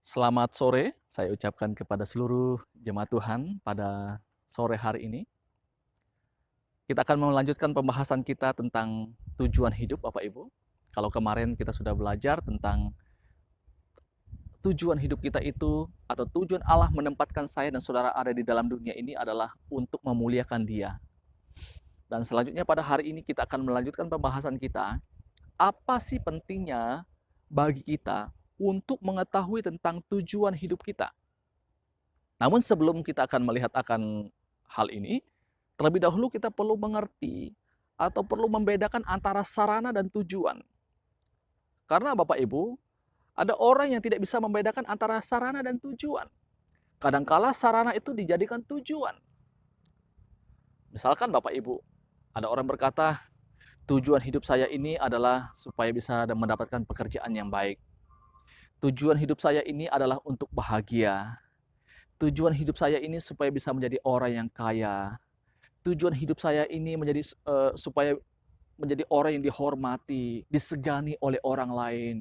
Selamat sore, saya ucapkan kepada seluruh jemaat Tuhan pada sore hari ini. Kita akan melanjutkan pembahasan kita tentang tujuan hidup, Bapak Ibu. Kalau kemarin kita sudah belajar tentang tujuan hidup kita itu, atau tujuan Allah menempatkan saya dan saudara ada di dalam dunia ini adalah untuk memuliakan Dia. Dan selanjutnya pada hari ini kita akan melanjutkan pembahasan kita, apa sih pentingnya bagi kita untuk mengetahui tentang tujuan hidup kita. Namun sebelum kita akan melihat akan hal ini, terlebih dahulu kita perlu mengerti atau perlu membedakan antara sarana dan tujuan. Karena Bapak Ibu, ada orang yang tidak bisa membedakan antara sarana dan tujuan. Kadangkala sarana itu dijadikan tujuan. Misalkan Bapak Ibu, ada orang berkata, tujuan hidup saya ini adalah supaya bisa mendapatkan pekerjaan yang baik. Tujuan hidup saya ini adalah untuk bahagia. Tujuan hidup saya ini supaya bisa menjadi orang yang kaya. Tujuan hidup saya ini supaya menjadi orang yang dihormati, disegani oleh orang lain.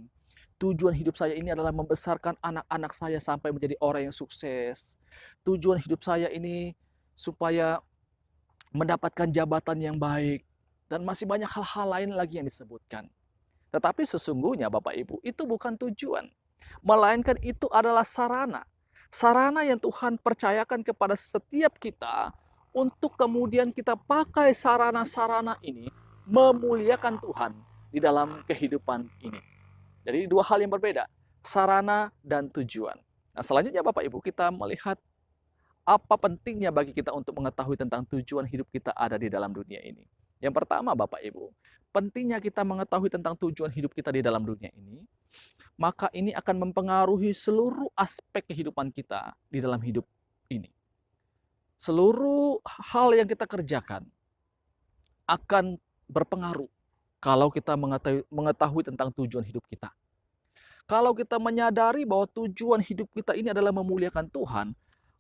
Tujuan hidup saya ini adalah membesarkan anak-anak saya sampai menjadi orang yang sukses. Tujuan hidup saya ini supaya mendapatkan jabatan yang baik. Dan masih banyak hal-hal lain lagi yang disebutkan. Tetapi sesungguhnya Bapak Ibu, itu bukan tujuan. Melainkan itu adalah sarana. Sarana yang Tuhan percayakan kepada setiap kita untuk kemudian kita pakai sarana-sarana ini memuliakan Tuhan di dalam kehidupan ini. Jadi dua hal yang berbeda, sarana dan tujuan. Nah, selanjutnya Bapak Ibu, kita melihat apa pentingnya bagi kita untuk mengetahui tentang tujuan hidup kita ada di dalam dunia ini. Yang pertama Bapak Ibu, pentingnya kita mengetahui tentang tujuan hidup kita di dalam dunia ini, maka ini akan mempengaruhi seluruh aspek kehidupan kita di dalam hidup ini. Seluruh hal yang kita kerjakan akan berpengaruh kalau kita mengetahui tentang tujuan hidup kita. Kalau kita menyadari bahwa tujuan hidup kita ini adalah memuliakan Tuhan,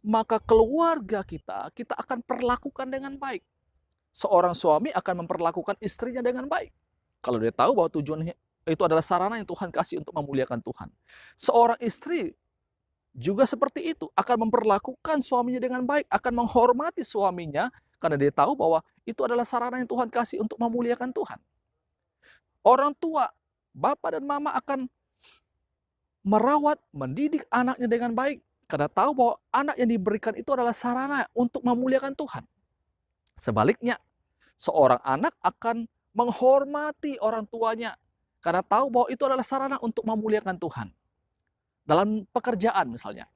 maka keluarga kita akan perlakukan dengan baik. Seorang suami akan memperlakukan istrinya dengan baik. Kalau dia tahu bahwa tujuannya itu adalah sarana yang Tuhan kasih untuk memuliakan Tuhan. Seorang istri juga seperti itu, akan memperlakukan suaminya dengan baik, akan menghormati suaminya karena dia tahu bahwa itu adalah sarana yang Tuhan kasih untuk memuliakan Tuhan. Orang tua, bapak dan mama akan merawat, mendidik anaknya dengan baik karena tahu bahwa anak yang diberikan itu adalah sarana untuk memuliakan Tuhan. Sebaliknya, seorang anak akan menghormati orang tuanya karena tahu bahwa itu adalah sarana untuk memuliakan Tuhan. Dalam pekerjaan misalnya.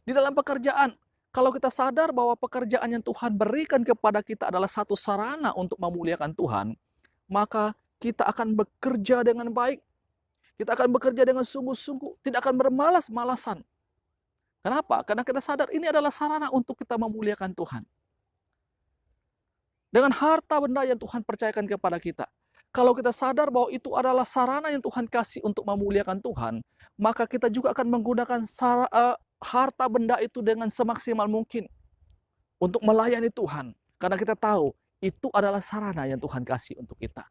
Di dalam pekerjaan, kalau kita sadar bahwa pekerjaan yang Tuhan berikan kepada kita adalah satu sarana untuk memuliakan Tuhan, maka kita akan bekerja dengan baik. Kita akan bekerja dengan sungguh-sungguh, tidak akan bermalas-malasan. Kenapa? Karena kita sadar ini adalah sarana untuk kita memuliakan Tuhan. Dengan harta benda yang Tuhan percayakan kepada kita, kalau kita sadar bahwa itu adalah sarana yang Tuhan kasih untuk memuliakan Tuhan, maka kita juga akan menggunakan harta benda itu dengan semaksimal mungkin untuk melayani Tuhan. Karena kita tahu itu adalah sarana yang Tuhan kasih untuk kita.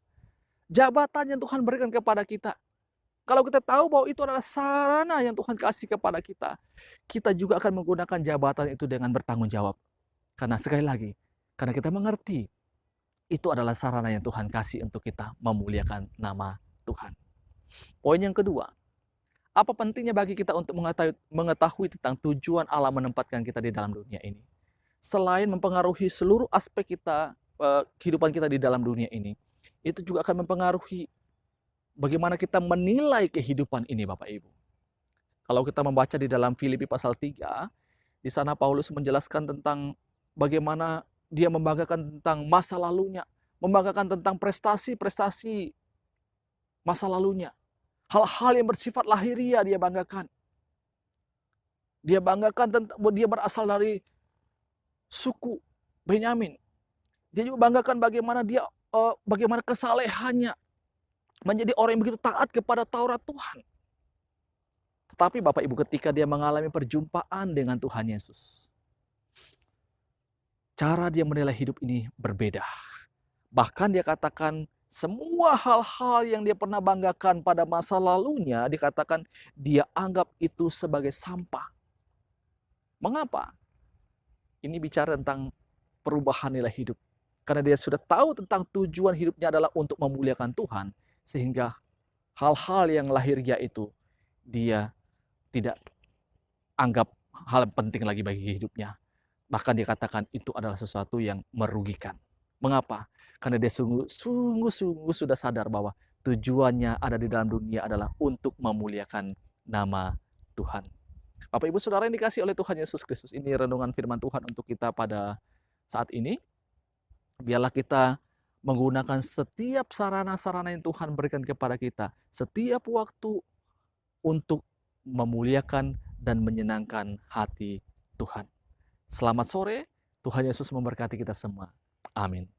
Jabatan yang Tuhan berikan kepada kita, kalau kita tahu bahwa itu adalah sarana yang Tuhan kasih kepada kita juga akan menggunakan jabatan itu dengan bertanggung jawab. Karena sekali lagi, karena kita mengerti itu adalah sarana yang Tuhan kasih untuk kita memuliakan nama Tuhan. Poin yang kedua, apa pentingnya bagi kita untuk mengetahui tentang tujuan Allah menempatkan kita di dalam dunia ini? Selain mempengaruhi seluruh aspek kita, kehidupan kita di dalam dunia ini, itu juga akan mempengaruhi bagaimana kita menilai kehidupan ini Bapak Ibu. Kalau kita membaca di dalam Filipi pasal 3, di sana Paulus menjelaskan tentang bagaimana dia membanggakan tentang masa lalunya, membanggakan tentang prestasi-prestasi masa lalunya. Hal-hal yang bersifat lahiriah dia banggakan. Dia banggakan tentang dia berasal dari suku Benyamin. Dia juga banggakan bagaimana kesalehannya menjadi orang yang begitu taat kepada Taurat Tuhan. Tetapi Bapak Ibu, ketika dia mengalami perjumpaan dengan Tuhan Yesus, cara dia menilai hidup ini berbeda. Bahkan dia katakan semua hal-hal yang dia pernah banggakan pada masa lalunya, dikatakan dia anggap itu sebagai sampah. Mengapa? Ini bicara tentang perubahan nilai hidup. Karena dia sudah tahu tentang tujuan hidupnya adalah untuk memuliakan Tuhan, sehingga hal-hal yang lahirnya itu dia tidak anggap hal penting lagi bagi hidupnya. Bahkan dia katakan itu adalah sesuatu yang merugikan. Mengapa? Karena dia sungguh-sungguh sudah sadar bahwa tujuannya ada di dalam dunia adalah untuk memuliakan nama Tuhan. Bapak Ibu Saudara yang dikasihi oleh Tuhan Yesus Kristus, ini renungan firman Tuhan untuk kita pada saat ini. Biarlah kita menggunakan setiap sarana-sarana yang Tuhan berikan kepada kita setiap waktu untuk memuliakan dan menyenangkan hati Tuhan. Selamat sore, Tuhan Yesus memberkati kita semua. Amin.